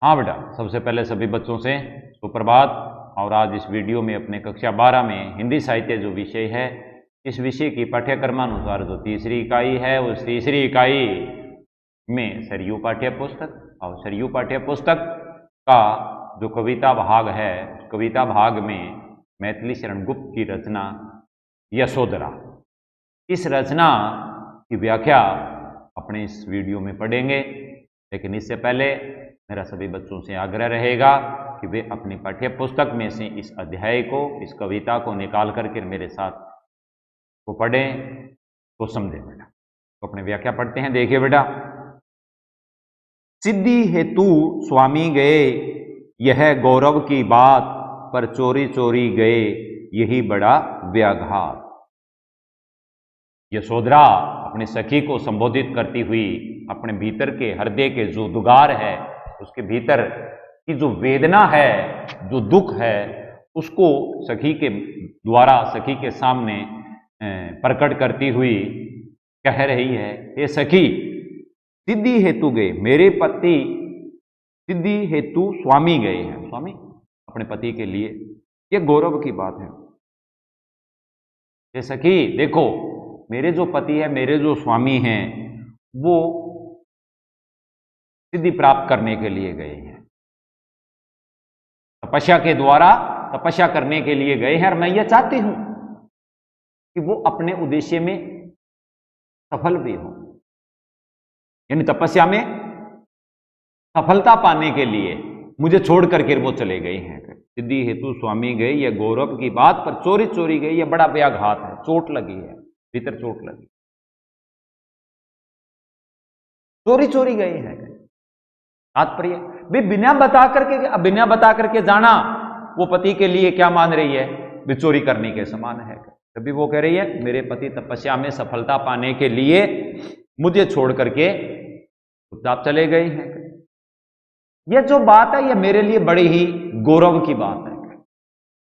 हाँ बेटा, सबसे पहले सभी बच्चों से सुप्रभात। और आज इस वीडियो में अपने कक्षा 12 में हिंदी साहित्य जो विषय है, इस विषय की पाठ्यक्रमानुसार जो तीसरी इकाई है, उस तीसरी इकाई में सरयू पाठ्य पुस्तक और सरयू पाठ्य पुस्तक का जो कविता भाग है, कविता भाग में मैथिली शरण गुप्त की रचना यशोधरा, इस रचना की व्याख्या अपने इस वीडियो में पढ़ेंगे। लेकिन इससे पहले मेरा सभी बच्चों से आग्रह रहेगा कि वे अपनी पाठ्य पुस्तक में से इस अध्याय को, इस कविता को निकाल करके मेरे साथ को पढ़ें तो समझें बेटा। तो अपने व्याख्या पढ़ते हैं, देखिए बेटा। सिद्धि हेतु स्वामी गए, यह गौरव की बात, पर चोरी चोरी गए, यही बड़ा व्याघात। यशोधरा अपने सखी को संबोधित करती हुई अपने भीतर के हृदय के जो दुगार है, उसके भीतर की जो वेदना है, जो दुख है, उसको सखी के द्वारा, सखी के सामने प्रकट करती हुई कह रही है, हे सखी, सिद्धि हेतु गए, मेरे पति सिद्धि हेतु स्वामी गए हैं, स्वामी अपने पति के लिए, यह गौरव की बात है। हे सखी देखो, मेरे जो पति है, मेरे जो स्वामी हैं, वो सिद्धि प्राप्त करने के लिए गए हैं, तपस्या के द्वारा तपस्या करने के लिए गए हैं। और मैं यह चाहती हूं कि वो अपने उद्देश्य में सफल भी हो, यानी तपस्या में सफलता पाने के लिए मुझे छोड़ करके वो चले गए हैं। सिद्धि हेतु स्वामी गए, यह गौरव की बात, पर चोरी चोरी गई, यह बड़ा व्याघात है, चोट लगी है, भीतर चोट लगी, चोरी चोरी गए हैं। तात्पर्य भी बिना बता करके जाना वो पति के लिए क्या मान रही है, भी चोरी करने के समान है। तभी वो कह रही है, मेरे पति तपस्या में सफलता पाने के लिए मुझे छोड़ करके चुपचाप चले गए हैं। यह जो बात है, यह मेरे लिए बड़ी ही गौरव की बात है।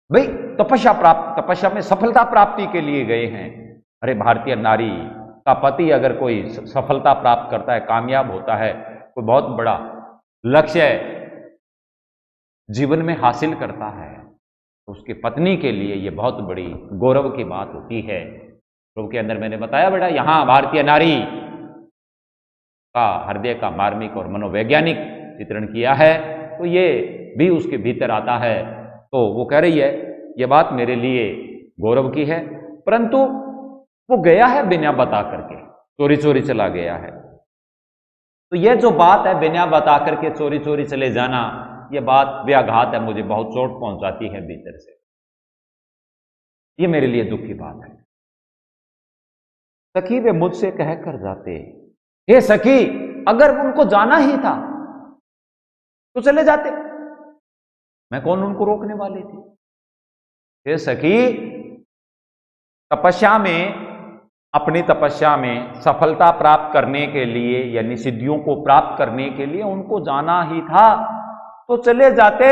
भाई तपस्या में सफलता प्राप्ति के लिए गए हैं। अरे भारतीय नारी का पति अगर कोई सफलता प्राप्त करता है, कामयाब होता है, कोई बहुत बड़ा लक्ष्य जीवन में हासिल करता है, तो उसकी पत्नी के लिए यह बहुत बड़ी गौरव की बात होती है। तो के अंदर मैंने बताया बेटा, यहां भारतीय नारी का हृदय का मार्मिक और मनोवैज्ञानिक चित्रण किया है, तो ये भी उसके भीतर आता है। तो वो कह रही है, यह बात मेरे लिए गौरव की है, परंतु वो गया है बिना बता करके, चोरी चोरी चला गया है। तो यह जो बात है, बिना बता करके चोरी चोरी चले जाना, यह बात व्याघात है, मुझे बहुत चोट पहुंचाती है भीतर से, यह मेरे लिए दुख की बात है। सखी वे मुझसे कहकर जाते, हे सखी, अगर उनको जाना ही था तो चले जाते, मैं कौन उनको रोकने वाली थी। हे सखी, तपस्या में, अपनी तपस्या में सफलता प्राप्त करने के लिए, यानी सिद्धियों को प्राप्त करने के लिए उनको जाना ही था तो चले जाते,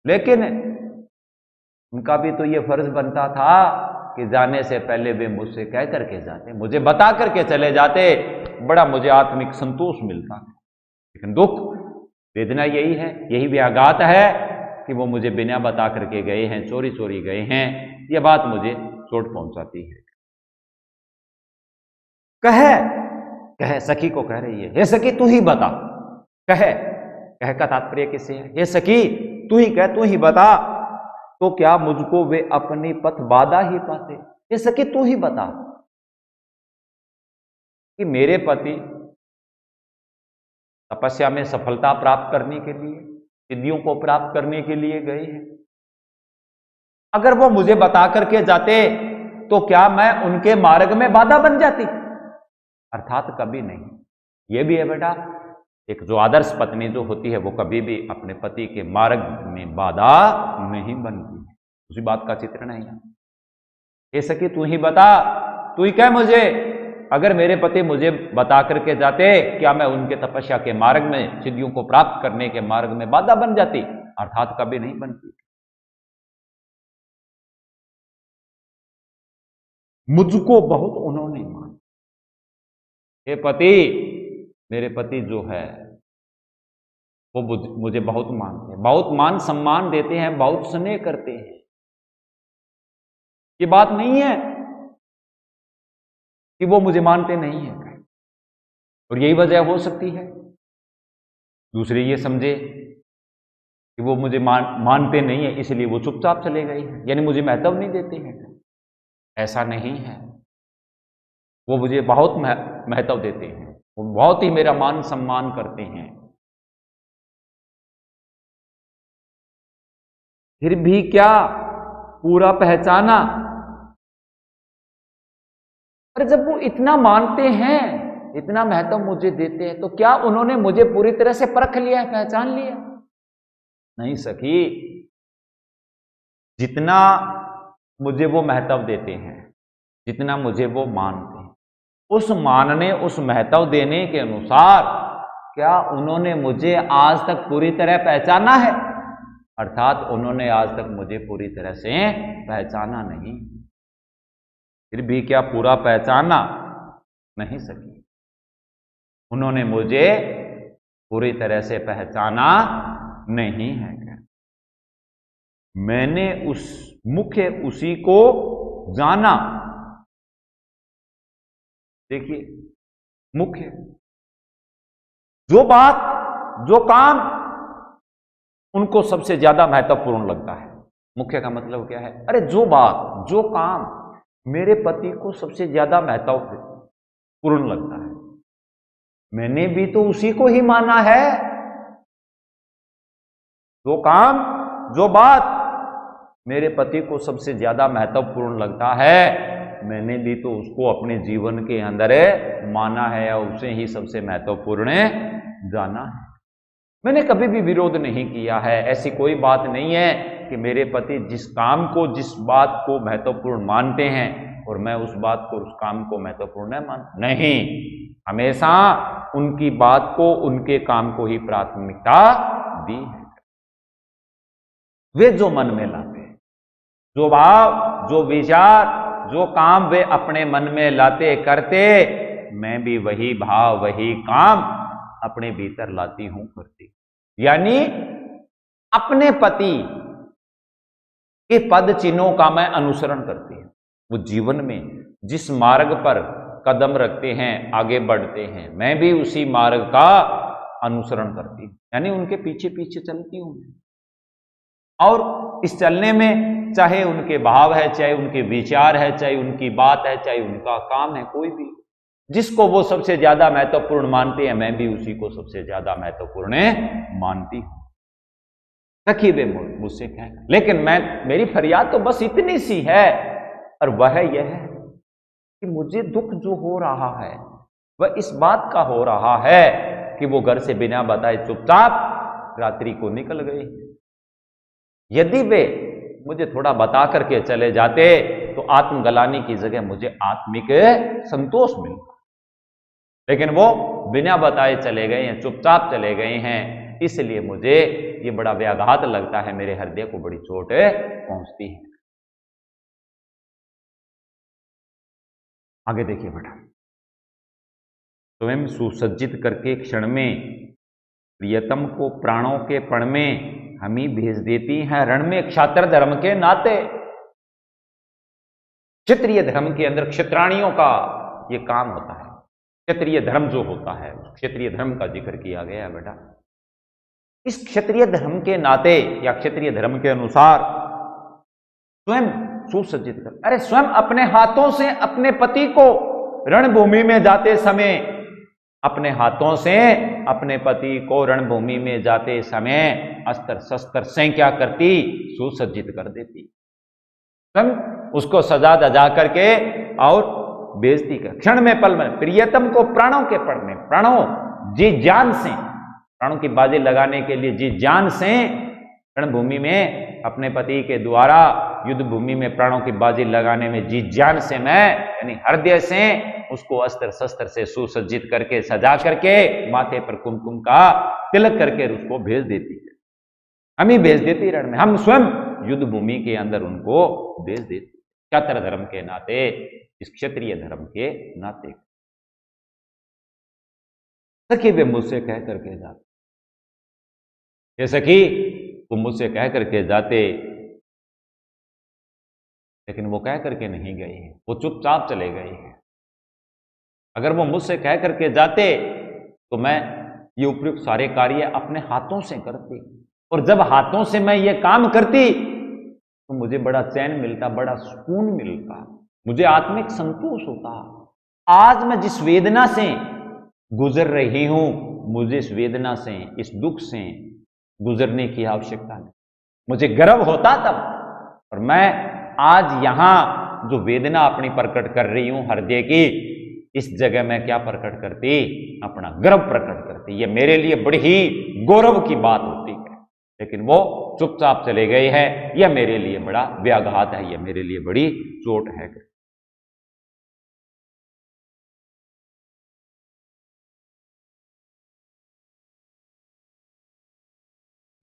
लेकिन उनका भी तो यह फर्ज बनता था कि जाने से पहले वे मुझसे कह करके जाते, मुझे बता करके चले जाते, बड़ा मुझे आत्मिक संतोष मिलता है। लेकिन दुख, वेदना यही है, यही व्याघात है कि वो मुझे बिना बता करके गए हैं, चोरी चोरी गए हैं, यह बात मुझे चोट पहुंचाती है। कह सखी को कह रही है, हे सखी तू ही बता, कह का तात्पर्य किससे है, हे सखी तू ही कह, तू ही बता, तो क्या मुझको वे अपनी पथ बाधा ही पाते। हे सखी तू ही बता कि मेरे पति तपस्या में सफलता प्राप्त करने के लिए, सिद्धियों को प्राप्त करने के लिए गए हैं, अगर वो मुझे बता करके जाते तो क्या मैं उनके मार्ग में बाधा बन जाती, अर्थात कभी नहीं। यह भी है बेटा, एक जो आदर्श पत्नी जो होती है, वो कभी भी अपने पति के मार्ग में बाधा नहीं बनती, उसी बात का चित्रण है यहां। हे सखी तू ही बता, तू ही कह मुझे, अगर मेरे पति मुझे बता करके जाते, क्या मैं उनके तपस्या के मार्ग में, सिद्धियों को प्राप्त करने के मार्ग में बाधा बन जाती, अर्थात कभी नहीं बनती। मुझको बहुत उन्होंने माना, हे पति मेरे पति जो है वो मुझे बहुत मानते हैं, बहुत मान सम्मान देते हैं, बहुत स्नेह करते हैं। ये बात नहीं है कि वो मुझे मानते नहीं है, और यही वजह हो सकती है दूसरे ये समझे कि वो मुझे मानते नहीं है, इसलिए वो चुपचाप चले गए हैं, यानी मुझे महत्व नहीं देते हैं। ऐसा नहीं है, वो मुझे बहुत महत्व देते हैं, वो बहुत ही मेरा मान सम्मान करते हैं। फिर भी क्या पूरा पहचाना? अरे जब वो इतना मानते हैं, इतना महत्व मुझे देते हैं, तो क्या उन्होंने मुझे पूरी तरह से परख लिया है, पहचान लिया? नहीं सखी। जितना मुझे वो महत्व देते हैं, जितना मुझे वो मानते हैं, उस मानने, उस महत्व देने के अनुसार क्या उन्होंने मुझे आज तक पूरी तरह पहचाना है? अर्थात उन्होंने आज तक मुझे पूरी तरह से पहचाना नहीं। फिर भी क्या पूरा पहचाना? नहीं सकी। उन्होंने मुझे पूरी तरह से पहचाना नहीं है। मैंने उस मुख्य उसी को जाना। देखिए, मुख्य जो बात, जो काम उनको सबसे ज्यादा महत्वपूर्ण लगता है। मुख्य का मतलब क्या है? अरे जो बात, जो काम मेरे पति को सबसे ज्यादा महत्वपूर्ण लगता है, मैंने भी तो उसी को ही माना है। जो काम, जो बात मेरे पति को सबसे ज्यादा महत्वपूर्ण लगता है, मैंने भी तो उसको अपने जीवन के अंदर माना है या उसे ही सबसे महत्वपूर्ण जाना है। मैंने कभी भी विरोध नहीं किया है। ऐसी कोई बात नहीं है कि मेरे पति जिस काम को, जिस बात को महत्वपूर्ण मानते हैं और मैं उस बात को, उस काम को महत्वपूर्ण नहीं। हमेशा उनकी बात को, उनके काम को ही प्राथमिकता दी है। वे जो मन में लाते हैं, जो भाव, जो विचार, जो काम वे अपने मन में लाते करते, मैं भी वही भाव, वही काम अपने भीतर लाती हूं, करती। यानी अपने पति के पद चिन्हों का मैं अनुसरण करती हूं। वो जीवन में जिस मार्ग पर कदम रखते हैं, आगे बढ़ते हैं, मैं भी उसी मार्ग का अनुसरण करती हूं, यानी उनके पीछे पीछे चलती हूं। और इस चलने में चाहे उनके भाव है, चाहे उनके विचार है, चाहे उनकी बात है, चाहे उनका काम है, कोई भी जिसको वो सबसे ज्यादा महत्वपूर्ण मानते हैं, मैं भी उसी को सबसे ज्यादा महत्वपूर्ण मानती हूं। सखी वे मुझसे कह, लेकिन मेरी फरियाद तो बस इतनी सी है, और वह यह है कि मुझे दुख जो हो रहा है वह इस बात का हो रहा है कि वो घर से बिना बताए चुपचाप रात्रि को निकल गए। यदि वे मुझे थोड़ा बता करके चले जाते तो आत्मगलानी की जगह मुझे आत्मिक संतोष मिलता, लेकिन वो बिना बताए चले गए हैं, चुपचाप चले गए हैं। इसलिए मुझे ये बड़ा व्याघात लगता है, मेरे हृदय को बड़ी चोट पहुंचती है। आगे देखिए बेटा, स्वयं सुसज्जित करके क्षण में प्रियतम को प्राणों के पण में हम ही भेज देती हैं रण में, क्षात्र धर्म के नाते। क्षत्रिय धर्म के अंदर क्षत्राणियों का ये काम होता है। क्षत्रिय धर्म जो होता है, क्षत्रिय धर्म का जिक्र किया गया है बेटा। इस क्षत्रिय धर्म के नाते या क्षत्रिय धर्म के अनुसार स्वयं सुसज्जित कर, अरे स्वयं अपने हाथों से अपने पति को रणभूमि में जाते समय, अपने हाथों से अपने पति को रणभूमि में जाते समय अस्त्र शस्त्र से क्या करती? सुसज्जित कर देती। स्वयं उसको सजा दजा करके और बेइज्जती कर, क्षण में पल में प्रियतम को प्राणों के पण में, प्राणों जी जान से, प्राणों की बाजी लगाने के लिए जी जान से रणभूमि में अपने पति के द्वारा युद्ध भूमि में प्राणों की बाजी लगाने में जी जान से मैं, यानी हृदय से उसको अस्त्र शस्त्र से सुसज्जित करके, सजा करके, माथे पर कुमकुम का तिलक करके उसको भेज देती है। हम ही भेज देती रण में, हम स्वयं युद्ध भूमि के अंदर उनको भेज देती, क्षत्र धर्म के नाते, इस क्षत्रिय धर्म के नाते। सखी वे मुझसे कह करके जाते, ये सखी वो मुझसे कह करके जाते, लेकिन वो कह करके नहीं गए हैं, वो चुपचाप चले गए हैं। अगर वो मुझसे कह करके जाते तो मैं ये उपयुक्त सारे कार्य अपने हाथों से करती, और जब हाथों से मैं ये काम करती तो मुझे बड़ा चैन मिलता, बड़ा सुकून मिलता, मुझे आत्मिक संतोष होता। आज मैं जिस वेदना से गुजर रही हूं, मुझे इस वेदना से, इस दुख से गुजरने की आवश्यकता नहीं। मुझे गर्व होता तब, और मैं आज यहां जो वेदना अपनी प्रकट कर रही हूं हृदय की, इस जगह मैं क्या प्रकट करती? अपना गर्व प्रकट करती। ये मेरे लिए बड़ी ही गौरव की बात होती है, लेकिन वो चुपचाप चले गए हैं। यह मेरे लिए बड़ा व्याघात है, यह मेरे लिए बड़ी चोट है।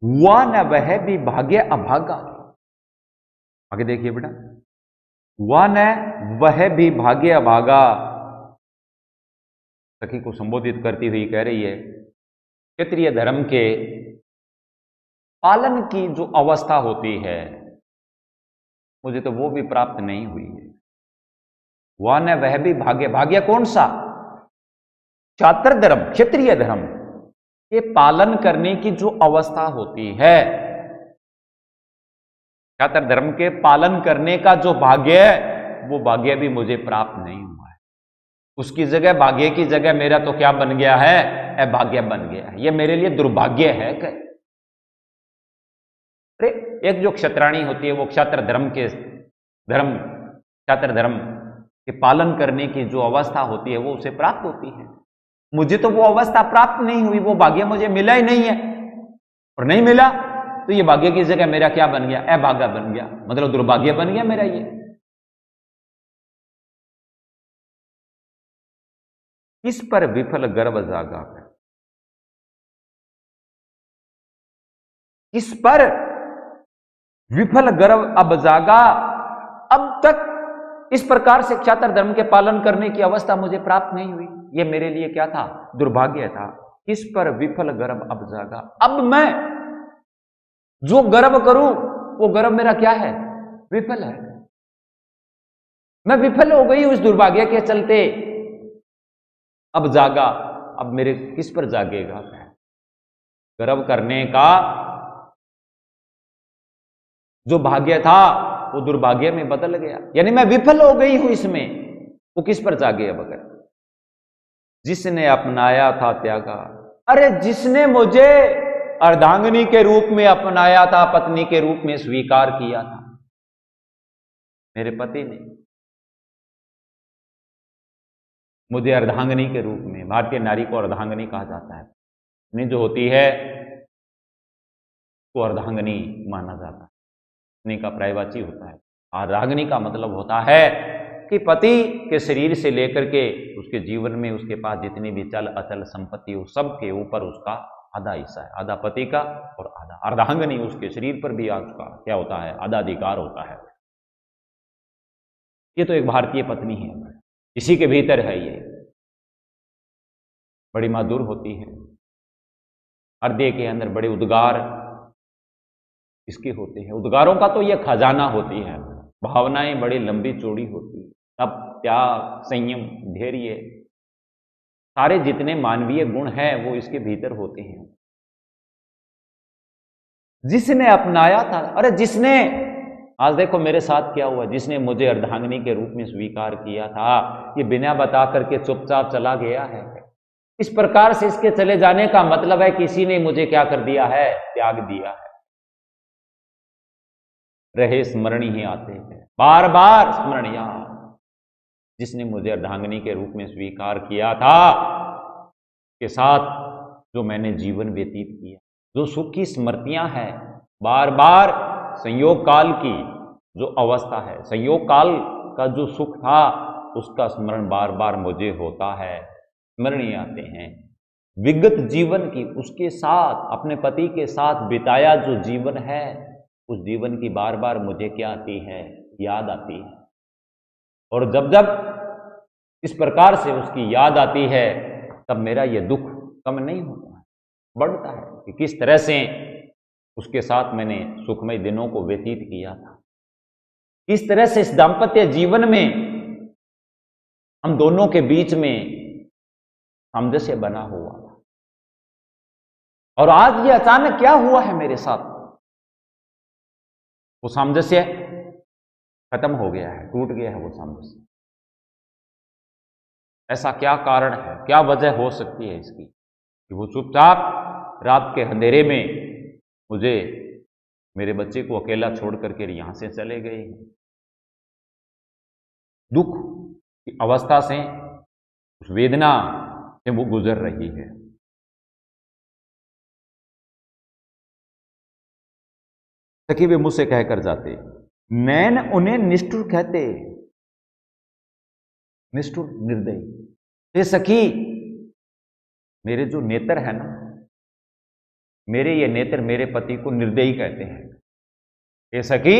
हुआ न वह भी भाग्य अभागा। आगे देखिए बेटा, हुआ न वह भी भाग्य अभागा। सखी को संबोधित करती हुई कह रही है, क्षत्रिय धर्म के पालन की जो अवस्था होती है, मुझे तो वो भी प्राप्त नहीं हुई है। वह न वह भी भाग्य, भाग्य कौन सा? क्षात्र धर्म, क्षत्रिय धर्म के पालन करने की जो अवस्था होती है, क्षात्र धर्म के पालन करने का जो भाग्य है, वो भाग्य भी मुझे प्राप्त नहीं हुआ है। उसकी जगह, भाग्य की जगह मेरा तो क्या बन गया है? अभाग्य बन गया है। यह मेरे लिए दुर्भाग्य है। अरे एक जो क्षत्राणी होती है, वो क्षात्र धर्म के क्षात्र धर्म के पालन करने की जो अवस्था होती है, वो उसे प्राप्त होती है। मुझे तो वो अवस्था प्राप्त नहीं हुई, वो भाग्य मुझे मिला ही नहीं है, और नहीं मिला तो ये भाग्य की जगह मेरा क्या बन गया? अभागा बन गया, मतलब दुर्भाग्य बन गया मेरा ये। इस पर विफल गर्व जागा, इस पर विफल गर्व अब जागा। अब तक इस प्रकार से क्षात्र धर्म के पालन करने की अवस्था मुझे प्राप्त नहीं हुई, यह मेरे लिए क्या था? दुर्भाग्य था। इस पर विफल गर्व अब जागा। अब मैं जो गर्व करूं, वो गर्व मेरा क्या है? विफल है। मैं विफल हो गई उस दुर्भाग्य के चलते। अब जागा, अब मेरे किस पर जागेगा? गर्व करने का जो भाग्य था, वो दुर्भाग्य में बदल गया, यानी मैं विफल हो गई हूं इसमें। वो किस पर जागे अब? अगर जिसने अपनाया था त्यागा, अरे जिसने मुझे अर्धांगिनी के रूप में अपनाया था, पत्नी के रूप में स्वीकार किया था, मेरे पति ने मुझे अर्धांगिनी के रूप में, भारतीय नारी को अर्धांगिनी कहा जाता है, पत्नी जो होती है वो अर्धांगिनी माना जाता है, पत्नी का पर्यायवाची होता है। अर्धांगिनी का मतलब होता है कि पति के शरीर से लेकर के उसके जीवन में उसके पास जितनी भी चल अचल संपत्ति, उस सब के ऊपर उसका आधा हिस्सा है, आधा पति का और आधा अर्धांगिनी, उसके शरीर पर भी उसका क्या होता है? आधा अधिकार होता है। ये तो एक भारतीय पत्नी है, इसी के भीतर है। ये बड़ी मधुर होती है, हृदय के अंदर बड़े उद्गार इसके होते हैं। उद्गारों का तो ये खजाना होती है, भावनाएं बड़ी लंबी चौड़ी होती है, तप, त्याग, संयम, धैर्य, सारे जितने मानवीय गुण हैं वो इसके भीतर होते हैं। जिसने अपनाया था, अरे जिसने, आज देखो मेरे साथ क्या हुआ, जिसने मुझे अर्धांगिनी के रूप में स्वीकार किया था, ये बिना बता करके चुपचाप चला गया है। इस प्रकार से इसके चले जाने का मतलब है किसी ने मुझे क्या कर दिया है? त्याग दिया है। रहे स्मरण ही आते हैं, बार बार स्मरण याद। जिसने मुझे अर्धांगिनी के रूप में स्वीकार किया था, के साथ जो मैंने जीवन व्यतीत किया, जो सुख की स्मृतियां हैं, बार बार संयोग काल की जो अवस्था है, संयोग काल का जो सुख था, उसका स्मरण बार बार मुझे होता है, स्मरण आते हैं। विगत जीवन की, उसके साथ, अपने पति के साथ बिताया जो जीवन है, उस जीवन की बार बार मुझे क्या आती है? याद आती है। और जब जब इस प्रकार से उसकी याद आती है, तब मेरा ये दुख कम नहीं होता है, बढ़ता है कि किस तरह से उसके साथ मैंने सुखमय दिनों को व्यतीत किया था, किस तरह से इस दाम्पत्य जीवन में हम दोनों के बीच में सामंजस्य बना हुआ था, और आज ये अचानक क्या हुआ है मेरे साथ, वो सामंजस्य खत्म हो गया है, टूट गया है वो सामंजस्य। ऐसा क्या कारण है, क्या वजह हो सकती है इसकी कि वो चुपचाप रात के अंधेरे में मुझे, मेरे बच्चे को अकेला छोड़ करके यहां से चले गए हैं। दुख की अवस्था से, उस वेदना से वो गुजर रही है। सखी वे मुझसे कहकर जाते, नैन उन्हें निष्ठुर कहते, निष्ठुर निर्दयी। हे सखी, मेरे जो नेत्र है ना, मेरे ये नेत्र मेरे पति को निर्दयी कहते हैं। हे सखी,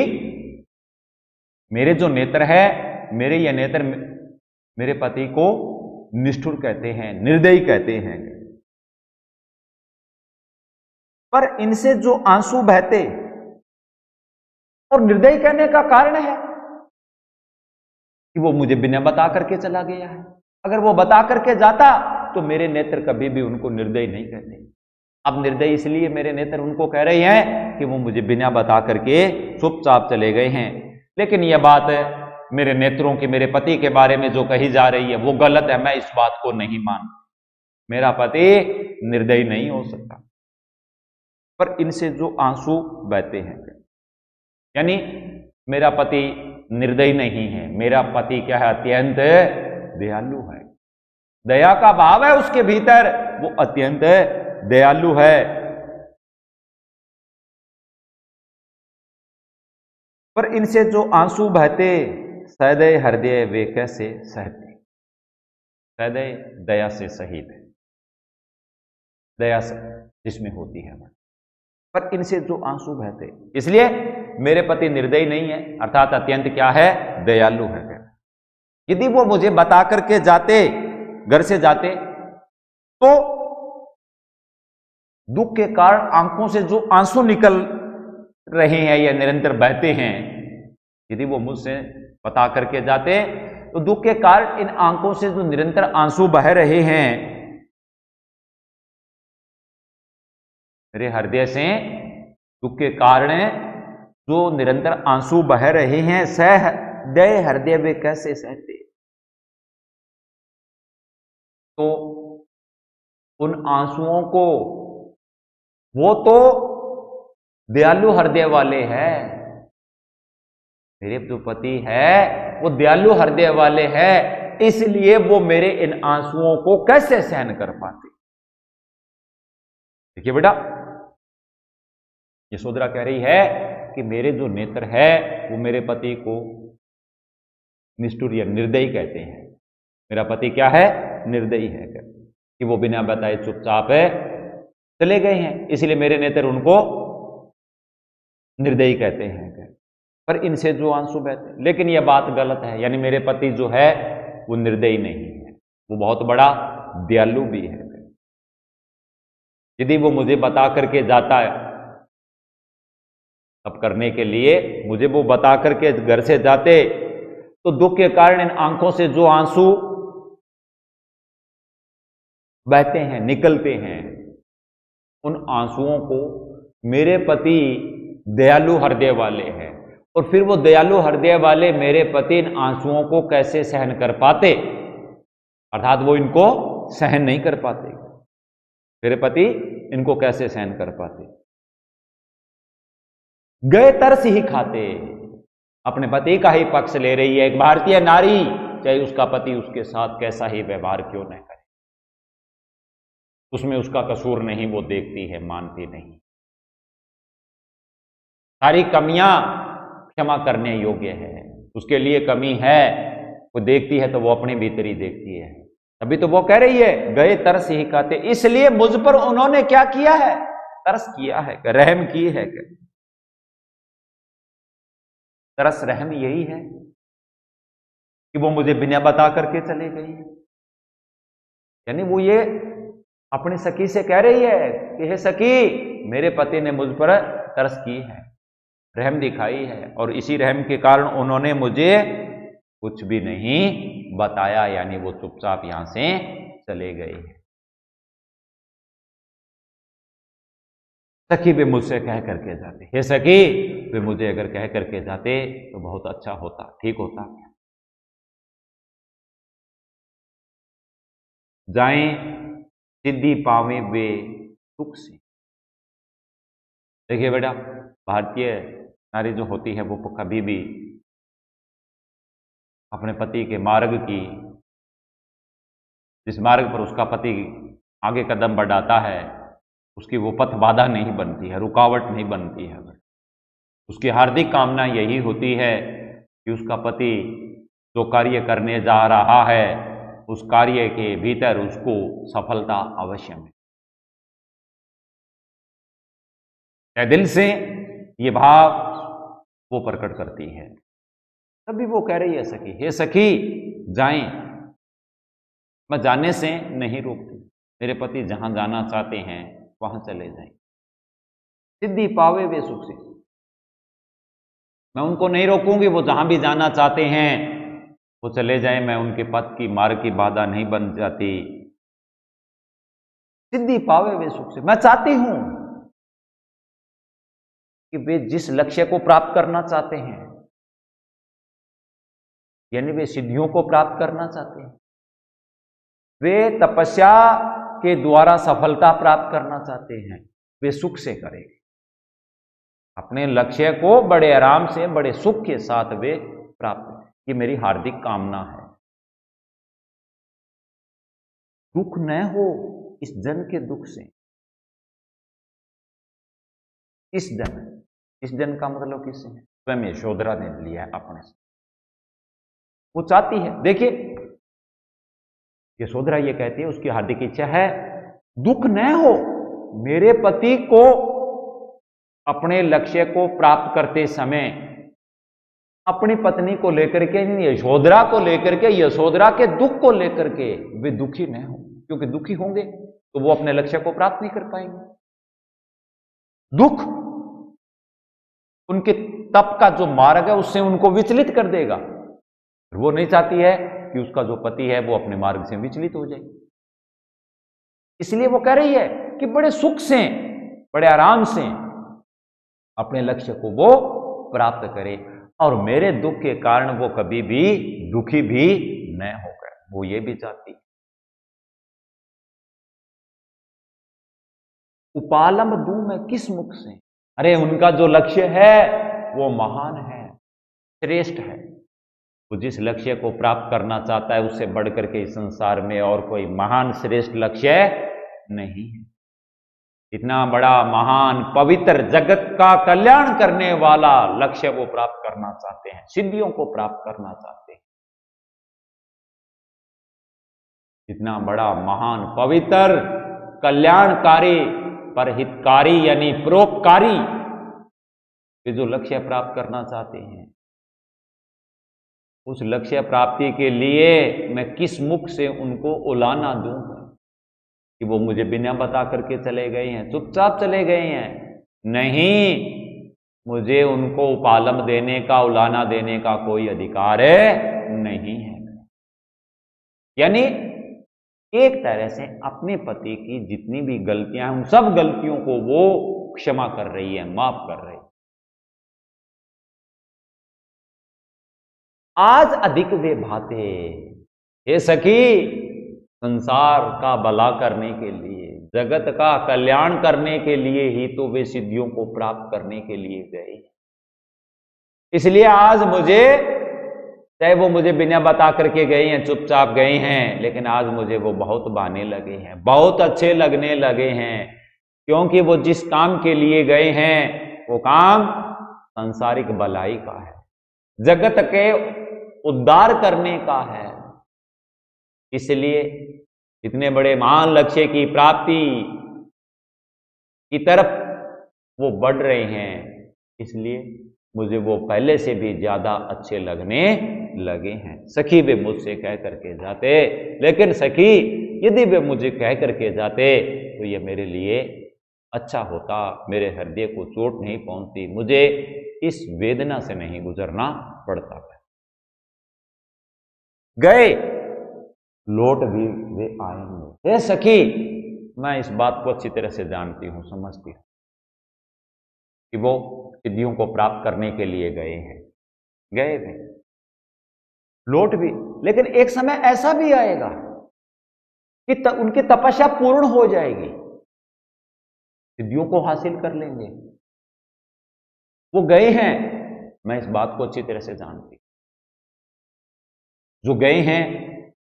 मेरे जो नेत्र है, मेरे ये नेत्र मेरे पति को निष्ठुर कहते हैं, निर्दयी कहते हैं। पर इनसे जो आंसू बहते, और निर्दयी कहने का कारण है कि वो मुझे बिना बता करके चला गया है। अगर वो बता करके जाता तो मेरे नेत्र कभी भी उनको निर्दयी नहीं कहते। अब निर्दयी इसलिए मेरे नेत्र उनको कह रहे हैं कि वो मुझे बिना बता करके चुपचाप चले गए हैं। लेकिन यह बात मेरे नेत्रों की, मेरे पति के बारे में जो कही जा रही है वो गलत है। मैं इस बात को नहीं मानता। मेरा पति निर्दयी नहीं हो सकता। पर इनसे जो आंसू बहते हैं, यानी मेरा पति निर्दयी नहीं है, मेरा पति क्या है, अत्यंत दयालु है। दया का भाव है उसके भीतर, वो अत्यंत दयालु है। पर इनसे जो आंसू बहते, सदैव हृदय वे कैसे सहते। सदैव दया से सहित है, दया से जिसमें होती है। पर इनसे जो आंसू बहते, इसलिए मेरे पति निर्दयी नहीं है, अर्थात अत्यंत क्या है, दयालु है। यदि वो मुझे बता करके जाते, घर से जाते, तो दुख के कारण आंखों से जो आंसू निकल रहे हैं या निरंतर बहते हैं, यदि वो मुझसे बता करके जाते तो दुख के कारण इन आंखों से जो निरंतर आंसू बह रहे हैं, मेरे हृदय से दुख के कारण जो निरंतर आंसू बह रहे हैं, सदैव हृदय वे कैसे सहते। तो उन आंसुओं को, वो तो दयालु हृदय वाले हैं, मेरे जो पति है वो दयालु हृदय वाले हैं, इसलिए वो मेरे इन आंसुओं को कैसे सहन कर पाते। देखिए बेटा, यशोधरा कह रही है कि मेरे जो नेत्र है वो मेरे पति को निष्ठुर या निर्दयी कहते हैं। मेरा पति क्या है, निर्दयी है, कि वो बिना बताए चुपचाप है चले गए हैं, इसलिए मेरे नेत्र उनको निर्दयी कहते हैं। पर इनसे जो आंसू बहते, लेकिन यह बात गलत है, यानी मेरे पति जो है वो निर्दयी नहीं है, वो बहुत बड़ा दयालु भी है। यदि वो मुझे बता करके जाता है, अब करने के लिए मुझे वो बता करके घर से जाते, तो दुख के कारण इन आंखों से जो आंसू बहते हैं, निकलते हैं, उन आंसुओं को मेरे पति दयालु हृदय वाले हैं, और फिर वो दयालु हृदय वाले मेरे पति इन आंसुओं को कैसे सहन कर पाते, अर्थात वो इनको सहन नहीं कर पाते। मेरे पति इनको कैसे सहन कर पाते। गए तरस ही खाते, अपने पति का ही पक्ष ले रही है एक भारतीय नारी, चाहे उसका पति उसके साथ कैसा ही व्यवहार क्यों न करे, उसमें उसका कसूर नहीं, वो देखती है, मानती नहीं। सारी कमियां क्षमा करने योग्य है, उसके लिए कमी है, वो देखती है तो वो अपने भीतर ही देखती है। तभी तो वो कह रही है गए तरस ही खाते, इसलिए मुझ पर उन्होंने क्या किया है, तरस किया है, रहम की है। तरस रहम यही है कि वो मुझे बिना बता करके चले गई, यानी वो ये अपनी सखी से कह रही है कि हे सखी, मेरे पति ने मुझ पर तरस की है, रहम दिखाई है, और इसी रहम के कारण उन्होंने मुझे कुछ भी नहीं बताया, यानी वो चुपचाप यहां से चले गए हैं। सखी वे मुझसे कह करके जाते, हे सखी, वे मुझे अगर कह करके जाते तो बहुत अच्छा होता, ठीक होता। जाएं सिद्धि पावे वे सुख से। देखिए बेटा, भारतीय नारी जो होती है वो कभी भी अपने पति के मार्ग की, जिस मार्ग पर उसका पति आगे कदम बढ़ाता है, उसकी वो पथ बाधा नहीं बनती है, रुकावट नहीं बनती है। उसकी हार्दिक कामना यही होती है कि उसका पति जो कार्य करने जा रहा है उस कार्य के भीतर उसको सफलता अवश्य मिले। दिल से ये भाव वो प्रकट करती है। तभी वो कह रही है सखी, हे सखी, जाएं, मैं जाने से नहीं रोकती, मेरे पति जहां जाना चाहते हैं वहां चले जाएं, सिद्धि पावे वे सुख से। मैं उनको नहीं रोकूंगी, वो जहां भी जाना चाहते हैं वो चले जाएं, मैं उनके पथ की मार्ग की बाधा नहीं बन जाती। सिद्धि पावे वे सुख से। मैं चाहती हूं कि वे जिस लक्ष्य को प्राप्त करना चाहते हैं, यानी वे सिद्धियों को प्राप्त करना चाहते हैं, वे तपस्या के द्वारा सफलता प्राप्त करना चाहते हैं, वे सुख से करें। अपने लक्ष्य को बड़े आराम से, बड़े सुख के साथ वे प्राप्त करें। ये मेरी हार्दिक कामना है। दुख न हो इस जन के दुख से। इस जन का मतलब किससे है? स्वयं यशोधरा ने लिया है अपने से। वो चाहती है, देखिए यशोधरा ये कहती है, उसकी हार्दिक इच्छा है दुख न हो, मेरे पति को अपने लक्ष्य को प्राप्त करते समय अपनी पत्नी को लेकर के, यशोधरा को लेकर के, यशोधरा के दुख को लेकर के वे दुखी न हो, क्योंकि दुखी होंगे तो वो अपने लक्ष्य को प्राप्त नहीं कर पाएंगे। दुख उनके तप का जो मार्ग है उससे उनको विचलित कर देगा। वो नहीं चाहती है कि उसका जो पति है वो अपने मार्ग से विचलित हो जाए। इसलिए वो कह रही है कि बड़े सुख से, बड़े आराम से अपने लक्ष्य को वो प्राप्त करे, और मेरे दुख के कारण वो कभी भी दुखी भी न होकर, वो ये भी चाहती। उपालम दूं मैं किस मुख से। अरे उनका जो लक्ष्य है वो महान है, श्रेष्ठ है। वो जिस लक्ष्य को प्राप्त करना चाहता है उससे बढ़कर के इस संसार में और कोई महान श्रेष्ठ लक्ष्य नहीं है। इतना बड़ा महान पवित्र जगत का कल्याण करने वाला लक्ष्य वो प्राप्त करना चाहते हैं, सिद्धियों को प्राप्त करना चाहते हैं। इतना बड़ा महान पवित्र कल्याणकारी परहितकारी यानी परोपकारी ये जो लक्ष्य प्राप्त करना चाहते हैं, उस लक्ष्य प्राप्ति के लिए मैं किस मुख से उनको उलाना दूंगा कि वो मुझे बिना बता करके चले गए हैं, चुपचाप चले गए हैं। नहीं, मुझे उनको उपालम देने का, उलाना देने का कोई अधिकार नहीं है। यानी एक तरह से अपने पति की जितनी भी गलतियां हैं उन सब गलतियों को वो क्षमा कर रही है, माफ कर रही है। आज अधिक वे भाते, हे सखी, संसार का भला करने के लिए, जगत का कल्याण करने के लिए ही तो वे सिद्धियों को प्राप्त करने के लिए गए। इसलिए आज मुझे, चाहे वो मुझे बिना बता करके गए हैं, चुपचाप गए हैं, लेकिन आज मुझे वो बहुत बहाने लगे हैं, बहुत अच्छे लगने लगे हैं, क्योंकि वो जिस काम के लिए गए हैं वो काम सांसारिक भलाई का है, जगत के उद्धार करने का है। इसलिए इतने बड़े महान लक्ष्य की प्राप्ति की तरफ वो बढ़ रहे हैं। इसलिए मुझे वो पहले से भी ज्यादा अच्छे लगने लगे हैं। सखी वे मुझसे कह करके जाते, लेकिन सखी यदि वे मुझे कह करके जाते तो ये मेरे लिए अच्छा होता, मेरे हृदय को चोट नहीं पहुंचती, मुझे इस वेदना से नहीं गुजरना पड़ता। गए लौट भी वे आएंगे। हे सखी, मैं इस बात को अच्छी तरह से जानती हूं, समझती हूं कि वो सिद्धियों को प्राप्त करने के लिए गए हैं, गए थे, लौट भी, लेकिन एक समय ऐसा भी आएगा कि उनकी तपस्या पूर्ण हो जाएगी, सिद्धियों को हासिल कर लेंगे। वो गए हैं, मैं इस बात को अच्छी तरह से जानती हूं। जो गए हैं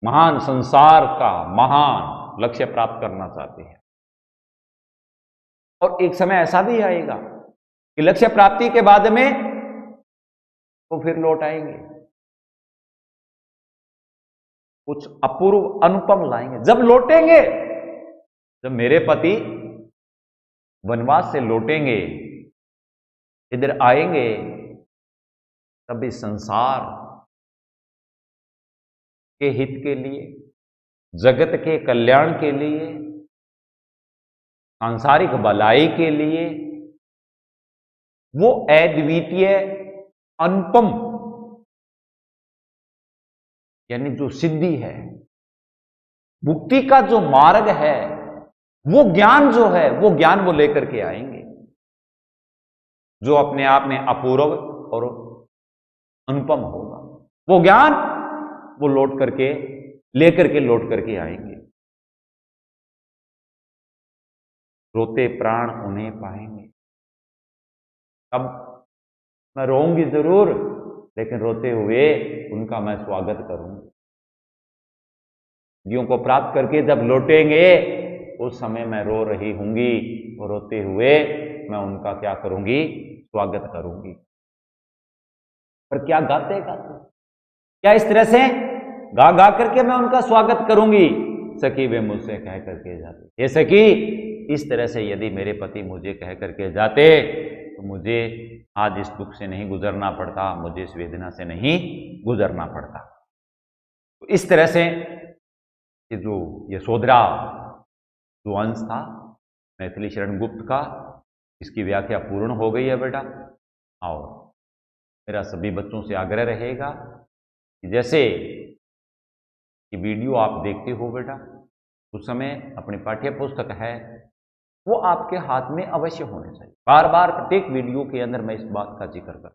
महान संसार का महान लक्ष्य प्राप्त करना चाहते हैं, और एक समय ऐसा भी आएगा कि लक्ष्य प्राप्ति के बाद में वो फिर लौट आएंगे, कुछ अपूर्व अनुपम लाएंगे। जब लौटेंगे, जब मेरे पति वनवास से लौटेंगे, इधर आएंगे, तब इस संसार के हित के लिए, जगत के कल्याण के लिए, सांसारिक भलाई के लिए, वो अद्वितीय अनुपम यानी जो सिद्धि है, मुक्ति का जो मार्ग है, वो ज्ञान जो है, वो ज्ञान वो लेकर के आएंगे, जो अपने आप में अपूर्व और अनुपम होगा। वो ज्ञान वो लौट करके लेकर के लौट करके आएंगे। रोते प्राण उन्हें पाएंगे। अब मैं रोऊंगी जरूर, लेकिन रोते हुए उनका मैं स्वागत करूंगी। सिद्धियों को प्राप्त करके जब लौटेंगे, उस समय मैं रो रही होंगी, और रोते हुए मैं उनका क्या करूंगी, स्वागत करूंगी। पर क्या गाते गाते, क्या इस तरह से गा गा करके मैं उनका स्वागत करूंगी? सखी वे मुझसे कह करके जाते, ये सखी, इस तरह से यदि मेरे पति मुझे कह करके जाते तो मुझे आज इस दुख से नहीं गुजरना पड़ता, मुझे इस वेदना से नहीं गुजरना पड़ता। तो इस तरह से कि जो यशोधरा जो अंश था मैथिली शरण गुप्त का, इसकी व्याख्या पूर्ण हो गई है बेटा। और मेरा सभी बच्चों से आग्रह रहेगा कि जैसे ये वीडियो आप देखते हो बेटा, उस समय अपनी पाठ्य पुस्तक है वो आपके हाथ में अवश्य होने चाहिए। बार बार प्रत्येक वीडियो के अंदर मैं इस बात का जिक्र करता हूं,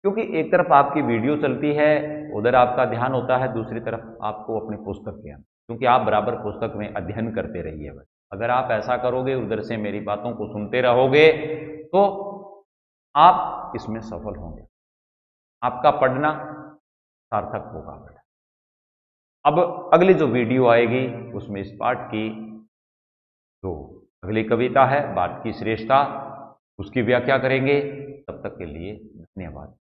क्योंकि एक तरफ आपकी वीडियो चलती है, उधर आपका ध्यान होता है, दूसरी तरफ आपको अपनी पुस्तक के अंदर, क्योंकि आप बराबर पुस्तक में अध्ययन करते रहिए। अगर आप ऐसा करोगे, उधर से मेरी बातों को सुनते रहोगे, तो आप इसमें सफल होंगे, आपका पढ़ना सार्थक होगा बेटा। अब अगली जो वीडियो आएगी उसमें इस पाठ की जो अगली कविता है, बात की श्रेष्ठता, उसकी व्याख्या करेंगे। तब तक के लिए धन्यवाद।